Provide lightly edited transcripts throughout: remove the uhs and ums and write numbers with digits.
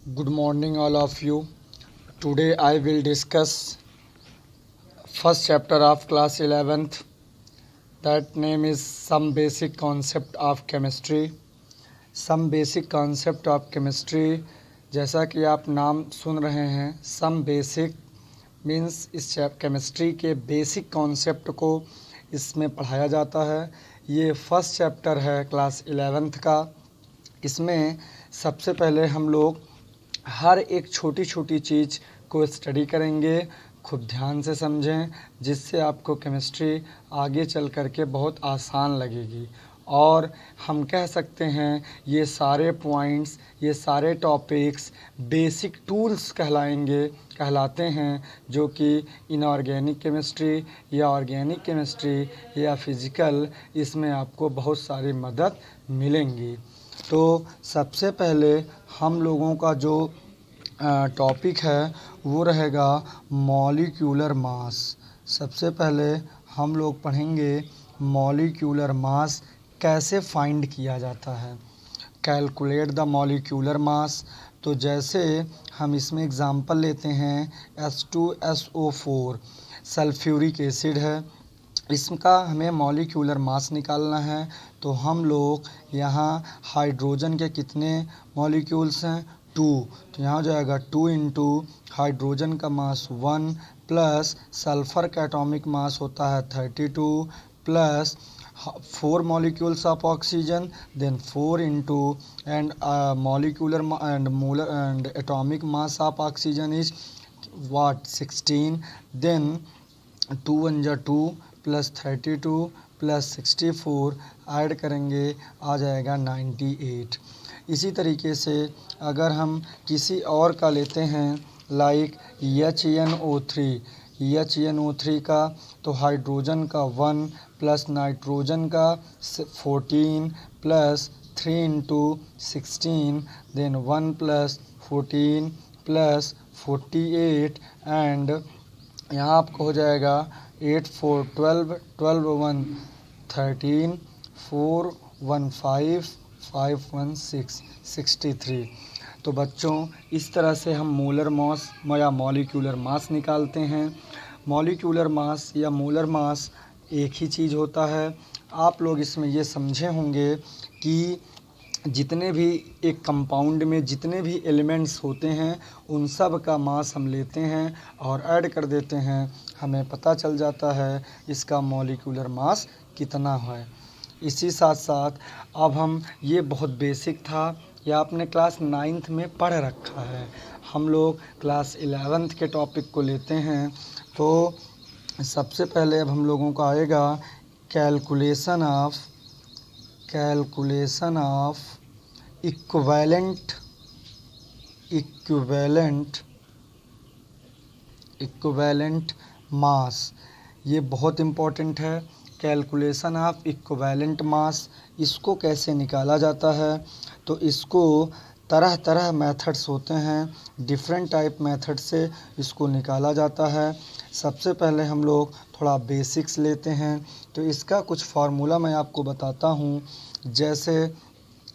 Good morning, all of you. Today I will discuss first chapter of class 11th. That name is Some Basic Concept of Chemistry. Some Basic Concept of Chemistry. जैसा कि आप नाम सुन रहे हैं, some basic means इस chemistry के basic concept को इसमें पढ़ाया जाता है। ये फर्स्ट चैप्टर है क्लास 11th का। इसमें सबसे पहले हम लोग हर एक छोटी छोटी चीज़ को स्टडी करेंगे। खूब ध्यान से समझें, जिससे आपको केमिस्ट्री आगे चल कर के बहुत आसान लगेगी। और हम कह सकते हैं ये सारे पॉइंट्स, ये सारे टॉपिक्स बेसिक टूल्स कहलाते हैं, जो कि इनऑर्गेनिक केमिस्ट्री या ऑर्गेनिक केमिस्ट्री या फिज़िकल, इसमें आपको बहुत सारी मदद मिलेंगी। तो सबसे पहले हम लोगों का जो टॉपिक है वो रहेगा मॉलिक्यूलर मास। सबसे पहले हम लोग पढ़ेंगे मॉलिक्यूलर मास कैसे फाइंड किया जाता है। Calculate the molecular mass. तो जैसे हम इसमें एग्ज़ाम्पल लेते हैं H2SO4 सल्फ्यूरिक एसिड है, इसका हमें मॉलिक्यूलर मास निकालना है। तो हम लोग यहाँ हाइड्रोजन के कितने मॉलिक्यूल्स हैं, 2। तो यहाँ हो जाएगा 2 इंटू हाइड्रोजन का मास 1 प्लस सल्फ़र का एटॉमिक मास होता है 32 plus 4 molecules of oxygen, then 4 into and molecular and molar and atomic mass of oxygen is what, 16, then 2 1 जा 2 प्लस 32 प्लस 64 ऐड करेंगे आ जाएगा 98। इसी तरीके से अगर हम किसी और का लेते हैं लाइक HNO3 का, तो हाइड्रोजन का 1 प्लस नाइट्रोजन का 14 plus 3 into 16, then 1 plus 14 plus 48 and यहाँ आपको हो जाएगा 8 4 12 12 1 13 4 1 5 5 1 6 63। तो बच्चों, इस तरह से हम मोलर मास या मॉलिक्यूलर मास निकालते हैं। मॉलिक्यूलर मास या मोलर मास एक ही चीज़ होता है। आप लोग इसमें ये समझे होंगे कि जितने भी एक कंपाउंड में जितने भी एलिमेंट्स होते हैं, उन सब का मास हम लेते हैं और ऐड कर देते हैं, हमें पता चल जाता है इसका मॉलिक्यूलर मास कितना है। इसी साथ साथ अब हम, ये बहुत बेसिक था, यह आपने क्लास 9th में पढ़ रखा है। हम लोग क्लास 11th के टॉपिक को लेते हैं। तो सबसे पहले अब हम लोगों का आएगा कैलकुलेशन ऑफ इक्विवेलेंट मास। ये बहुत इम्पोर्टेंट है। कैलकुलेशन ऑफ इक्विवेलेंट मास, इसको कैसे निकाला जाता है? तो इसको तरह तरह मेथड्स होते हैं, डिफरेंट टाइप मेथड से इसको निकाला जाता है। सबसे पहले हम लोग थोड़ा बेसिक्स लेते हैं। तो इसका कुछ फार्मूला मैं आपको बताता हूँ। जैसे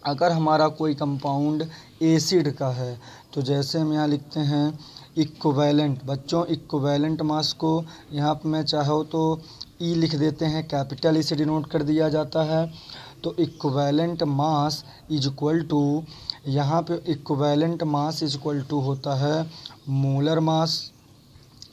अगर हमारा कोई कंपाउंड एसिड का है, तो जैसे हम यहाँ लिखते हैं इक्विवेलेंट। बच्चों, इक्विवेलेंट मास को यहाँ पर मैं चाहो तो ई लिख देते हैं, कैपिटल ई से डिनोट कर दिया जाता है। तो equivalent mass is equal to, यहाँ पे equivalent mass is equal to होता है मोलर मास।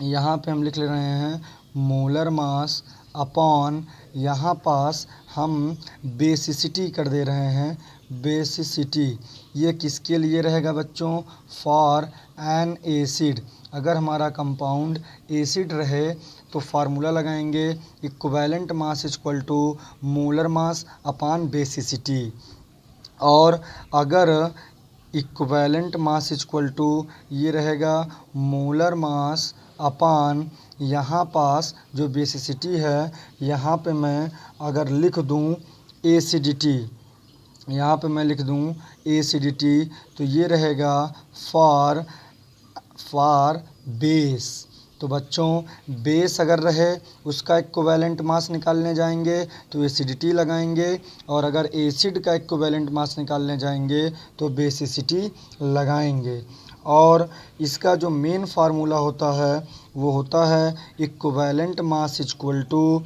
यहाँ पे हम लिख ले रहे हैं मोलर मास अपॉन, यहाँ पास हम बेसिसिटी कर दे रहे हैं, बेसिसिटी। ये किसके लिए रहेगा बच्चों? For an acid. अगर हमारा कंपाउंड एसिड रहे तो फार्मूला लगाएंगे equivalent mass is equal to molar mass upon basicity. और अगर equivalent mass is equal to ये रहेगा मोलर मास अपॉन, यहाँ पास जो बेसिसिटी है, यहाँ पे मैं अगर लिख दूँ एसिडिटी, यहाँ पे मैं लिख दूँ एसिडिटी, तो ये रहेगा फॉर बेस। तो बच्चों बेस अगर रहे उसका इक्विवेलेंट मास निकालने जाएंगे तो एसिडिटी लगाएंगे, और अगर एसिड का इक्विवेलेंट मास निकालने जाएंगे तो बेसिसिटी लगाएंगे। और इसका जो मेन फार्मूला होता है वो होता है equivalent mass equal to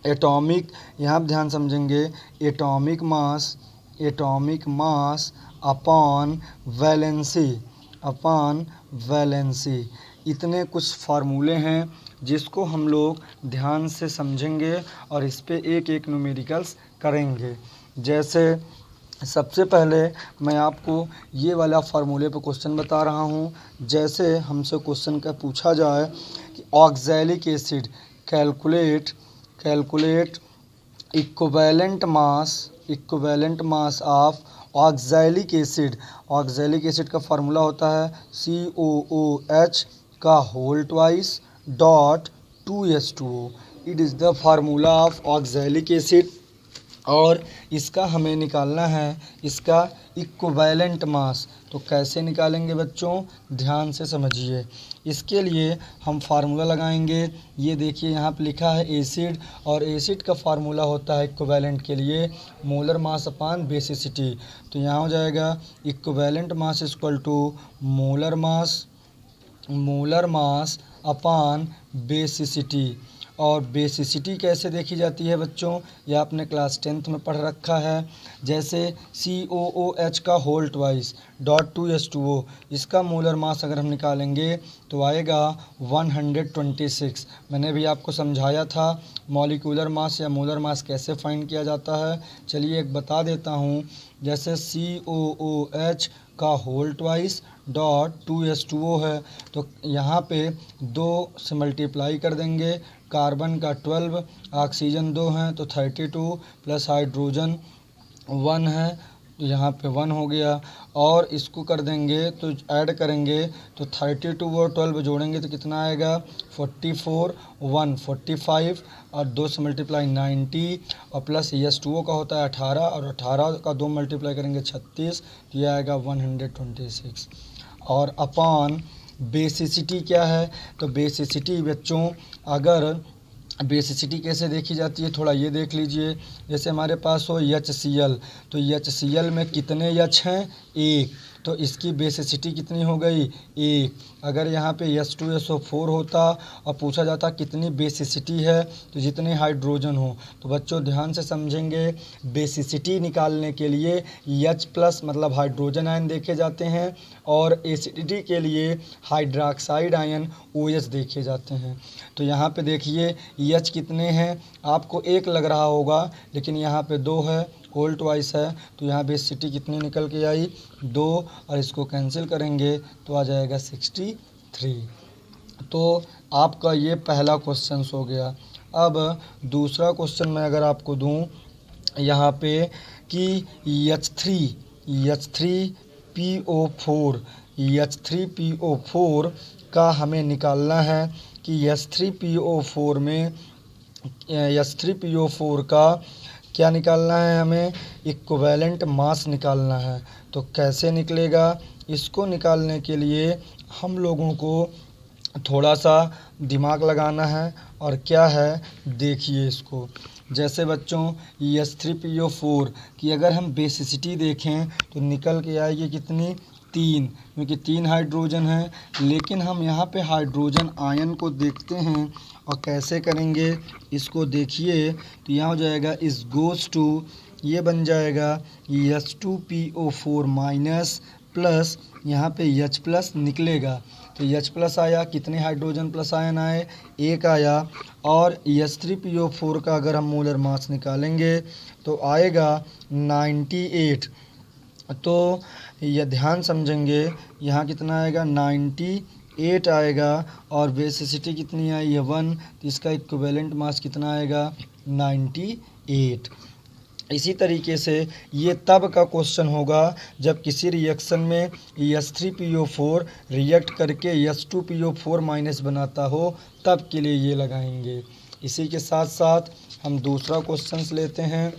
atomic, यहाँ पर ध्यान समझेंगे, एटॉमिक मास अपॉन वैलेंसी। इतने कुछ फार्मूले हैं जिसको हम लोग ध्यान से समझेंगे और इस पे एक एक न्यूमेरिकल्स करेंगे। जैसे सबसे पहले मैं आपको ये वाला फार्मूले पे क्वेश्चन बता रहा हूँ। जैसे हमसे क्वेश्चन का पूछा जाए कि oxalic acid calculate equivalent mass of oxalic acid का फार्मूला होता है COOH का whole twice dot 2H2O। It is the formula of oxalic acid, और इसका हमें निकालना है इसका इक्विवेलेंट मास। तो कैसे निकालेंगे बच्चों, ध्यान से समझिए। इसके लिए हम फार्मूला लगाएंगे। ये देखिए यहाँ पे लिखा है एसिड, और एसिड का फार्मूला होता है इक्विवेलेंट के लिए मोलर मास अपान बेसिसिटी। तो यहाँ हो जाएगा equivalent mass equal to molar mass upon basicity. और बेसिसिटी कैसे देखी जाती है बच्चों, यह आपने क्लास 10th में पढ़ रखा है। जैसे COOH का होल ट्वाइस डॉट 2H2O, इसका मोलर मास अगर हम निकालेंगे तो आएगा 126। मैंने भी आपको समझाया था मॉलिक्यूलर मास या मोलर मास कैसे फाइंड किया जाता है। चलिए एक बता देता हूँ। जैसे COOH का होल ट्वाइस डॉट 2H2O है, तो यहाँ पे 2 से मल्टीप्लाई कर देंगे। कार्बन का 12, ऑक्सीजन 2 हैं तो 32, प्लस हाइड्रोजन 1 है तो यहाँ पे 1 हो गया। और इसको कर देंगे तो ऐड करेंगे तो 32 और 12 जोड़ेंगे तो कितना आएगा 44, 1 45, और 2 से मल्टीप्लाई 90, और प्लस H2O का होता है 18, और 18 का 2 मल्टीप्लाई करेंगे 36, तो ये आएगा 126। और अपॉन बेसिसिटी क्या है, तो बेसिसिटी बच्चों अगर बेसिसिटी कैसे देखी जाती है थोड़ा ये देख लीजिए। जैसे हमारे पास हो HCl, तो HCl में कितने H हैं, 1, तो इसकी बेसिसिटी कितनी हो गई, 1। अगर यहाँ पे H2SO4 होता और पूछा जाता कितनी बेसिसिटी है, तो जितने हाइड्रोजन हो। तो बच्चों ध्यान से समझेंगे, बेसिसिटी निकालने के लिए H+ मतलब हाइड्रोजन आयन देखे जाते हैं, और एसिडिटी के लिए हाइड्रोक्साइड आयन OH देखे जाते हैं। तो यहाँ पे देखिए H कितने हैं, आपको 1 लग रहा होगा लेकिन यहाँ पे 2 है, होल ट्वाइस है, तो यहाँ बेसिसिटी कितनी निकल के आई, 2, और इसको कैंसिल करेंगे तो आ जाएगा 63। तो आपका ये पहला क्वेश्चन हो गया। अब दूसरा क्वेश्चन मैं अगर आपको दूं यहाँ पे कि H3PO4 का हमें निकालना है कि H3PO4 का क्या निकालना है, हमें इक्विवेलेंट मास निकालना है। तो कैसे निकलेगा, इसको निकालने के लिए हम लोगों को थोड़ा सा दिमाग लगाना है। और क्या है देखिए इसको। जैसे बच्चों H3PO4 की अगर हम बेसिसिटी देखें तो निकल के आएगी कितनी, 3, क्योंकि 3 हाइड्रोजन हैं। लेकिन हम यहाँ पे हाइड्रोजन आयन को देखते हैं और कैसे करेंगे इसको देखिए। तो यहाँ हो जाएगा इस गोज़ टू, ये बन जाएगा H2PO4 माइनस, प्लस यहाँ पे H+ निकलेगा। तो H+ आया, कितने हाइड्रोजन प्लस आयन आए, 1 आया। और H3PO4 का अगर हम मोलर मास निकालेंगे तो आएगा 98। तो यह ध्यान समझेंगे, यहाँ कितना आएगा 98 आएगा, और बेसिसिटी कितनी आई है 1, तो इसका इक्विवेलेंट मास कितना आएगा 98। इसी तरीके से ये तब का क्वेश्चन होगा जब किसी रिएक्शन में H3PO4 रिएक्ट करके H2PO4 माइनस बनाता हो, तब के लिए ये लगाएंगे। इसी के साथ साथ हम दूसरा क्वेश्चन लेते हैं,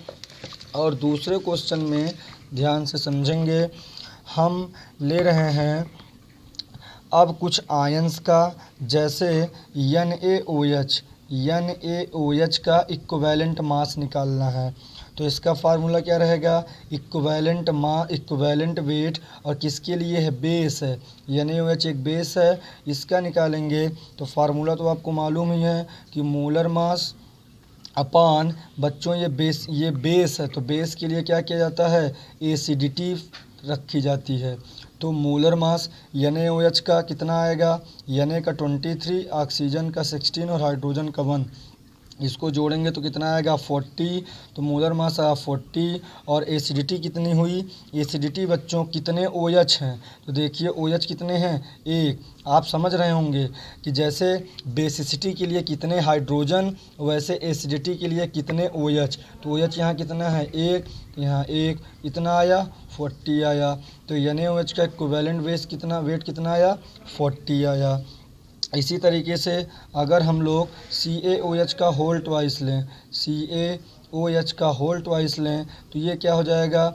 और दूसरे क्वेश्चन में ध्यान से समझेंगे। हम ले रहे हैं अब कुछ आयंस का, जैसे NaOH का इक्विवेलेंट मास निकालना है। तो इसका फार्मूला क्या रहेगा, इक्विवेलेंट वेट, और किसके लिए है, बेस है, NaOH एक बेस है, इसका निकालेंगे। तो फार्मूला तो आपको मालूम ही है कि मोलर मास अपान, बच्चों ये बेस है, तो बेस के लिए क्या किया जाता है, एसिडिटी रखी जाती है। तो मोलर मास NaOH का कितना आएगा, Na का 23, ऑक्सीजन का 16 और हाइड्रोजन का 1, इसको जोड़ेंगे तो कितना आएगा 40। तो मोलर मास आया 40। और एसिडिटी कितनी हुई, एसिडिटी बच्चों कितने OH हैं, तो देखिए OH कितने हैं, एक। आप समझ रहे होंगे कि जैसे बेसिसिटी के लिए कितने हाइड्रोजन, वैसे एसिडिटी के लिए कितने OH। तो OH यहाँ कितना है, एक, यहाँ एक, इतना आया 40 आया। तो NaOH का इक्विवेलेंट वेट कितना आया, 40 आया। इसी तरीके से अगर हम लोग CaOH का होल ट्वाइस लें, तो ये क्या हो जाएगा,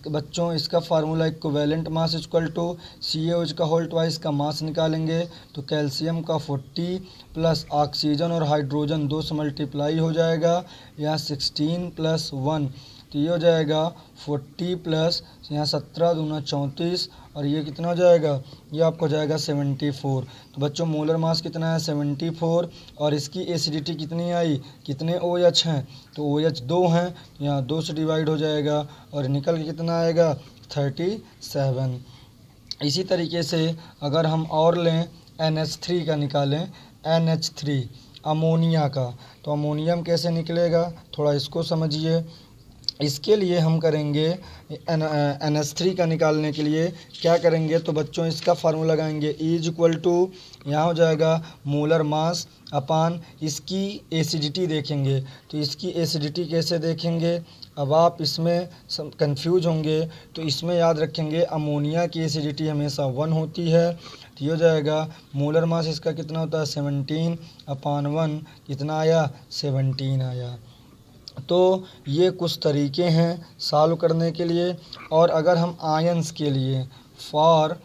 बच्चों इसका formula equivalent mass equal to CaOH का होल ट्वाइस का मास निकालेंगे। तो कैल्शियम का 40 प्लस ऑक्सीजन और हाइड्रोजन 2 से मल्टीप्लाई हो जाएगा, यहाँ 16 प्लस 1, तो ये हो जाएगा 40 प्लस यहाँ 17 दूना 34, और ये कितना हो जाएगा, ये आपको हो जाएगा 74। तो बच्चों मोलर मास कितना है, 74, और इसकी एसिडिटी कितनी आई, कितने OH हैं, तो OH 2 हैं, यहाँ 2 से डिवाइड हो जाएगा, और निकल के कितना आएगा 37। इसी तरीके से अगर हम और लें NH3 का निकालें, NH3 अमोनिया का, तो अमोनियम कैसे निकलेगा, थोड़ा इसको समझिए। इसके लिए हम करेंगे NH3 का निकालने के लिए क्या करेंगे, तो बच्चों इसका फार्मूला लगाएंगे, E यहाँ हो जाएगा मोलर मास अपान इसकी एसिडिटी देखेंगे। तो इसकी एसिडिटी कैसे देखेंगे, अब आप इसमें कंफ्यूज होंगे, तो इसमें याद रखेंगे अमोनिया की एसिडिटी हमेशा 1 होती है। तो ये हो जाएगा मोलर मास इसका कितना होता है 17/1, कितना आया 17 आया। तो ये कुछ तरीके हैं सॉल्व करने के लिए। और अगर हम आयंस के लिए फॉर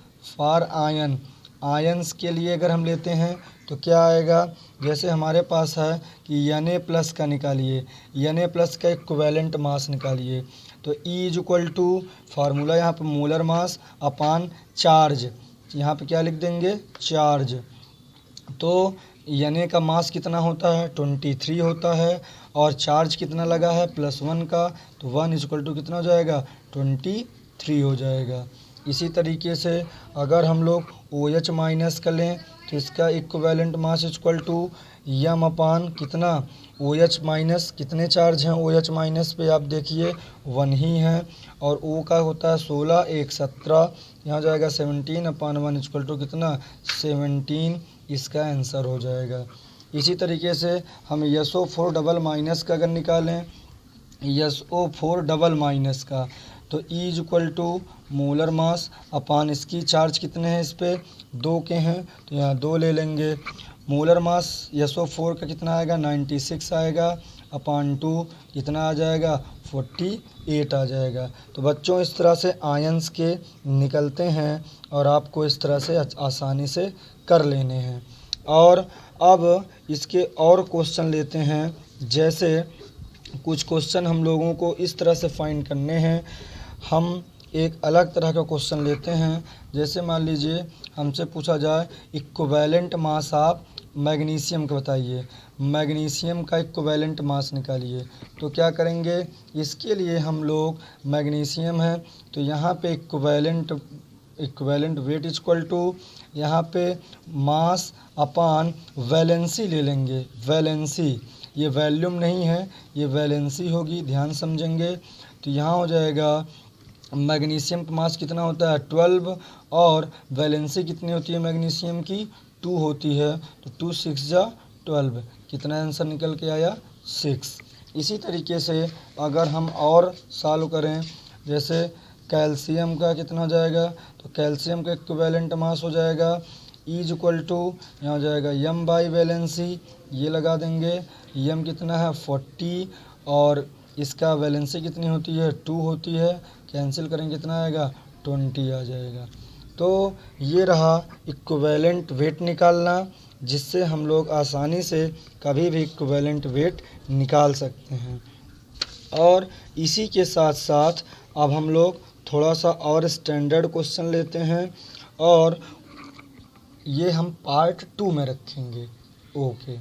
आयंस के लिए अगर हम लेते हैं तो क्या आएगा, जैसे हमारे पास है कि Na+ का निकालिए, Na+ का इक्विवेलेंट मास निकालिए। तो E फार्मूला यहाँ पर मोलर मास अपान चार्ज, यहाँ पे क्या लिख देंगे, चार्ज। तो Na का मास कितना होता है 23 होता है, और चार्ज कितना लगा है +1 का, तो 1 कितना हो जाएगा 23 हो जाएगा। इसी तरीके से अगर हम लोग OH- का लें तो इसका इक्विवेलेंट मास M अपान कितना, OH- कितने चार्ज हैं OH- पे आप देखिए 1 ही है, और O का होता है 16, 1 17, यहाँ जाएगा 17/1 कितना 17, इसका आंसर हो जाएगा। इसी तरीके से हम SO4 का अगर निकालें, SO4 का, तो E मोलर मास अपान इसकी चार्ज कितने हैं, इस पे 2 के हैं, तो यहाँ 2 ले लेंगे। मोलर मास SO4 का कितना आएगा 96 आएगा, अपान 2 कितना आ जाएगा 48 आ जाएगा। तो बच्चों इस तरह से आयंस के निकलते हैं, और आपको इस तरह से आसानी से कर लेने हैं। और अब इसके और क्वेश्चन लेते हैं, जैसे कुछ क्वेश्चन हम लोगों को इस तरह से फाइंड करने हैं। हम एक अलग तरह का क्वेश्चन लेते हैं, जैसे मान लीजिए हमसे पूछा जाए इक्विवेलेंट मास आप मैग्नीशियम का बताइए, मैग्नीशियम का इक्विवेलेंट मास निकालिए। तो क्या करेंगे, इसके लिए हम लोग मैग्नीशियम है तो यहाँ पे इक्विवेलेंट वेट यहाँ पे मास अपान वैलेंसी ले लेंगे। वैलेंसी, ये वैल्यूम नहीं है, ये वैलेंसी होगी, ध्यान समझेंगे। तो यहाँ हो जाएगा मैग्नीशियम का मास कितना होता है 12, और वैलेंसी कितनी होती है मैग्नीशियम की 2 होती है, तो 2 6 जा 12, कितना आंसर निकल के आया 6। इसी तरीके से अगर हम और सॉल्व करें, जैसे कैल्शियम का कितना हो जाएगा, तो कैल्शियम का इक्विवेलेंट मास हो जाएगा यहाँ हो जाएगा M/वैलेंसी, ये लगा देंगे, M कितना है 40, और इसका वैलेंसी कितनी होती है 2 होती है, कैंसिल करेंगे कितना आएगा 20 आ जाएगा। तो ये रहा इक्विवेलेंट वेट निकालना, जिससे हम लोग आसानी से कभी भी इक्विवेलेंट वेट निकाल सकते हैं। और इसी के साथ साथ अब हम लोग थोड़ा सा और स्टैंडर्ड क्वेश्चन लेते हैं, और ये हम पार्ट 2 में रखेंगे। ओके।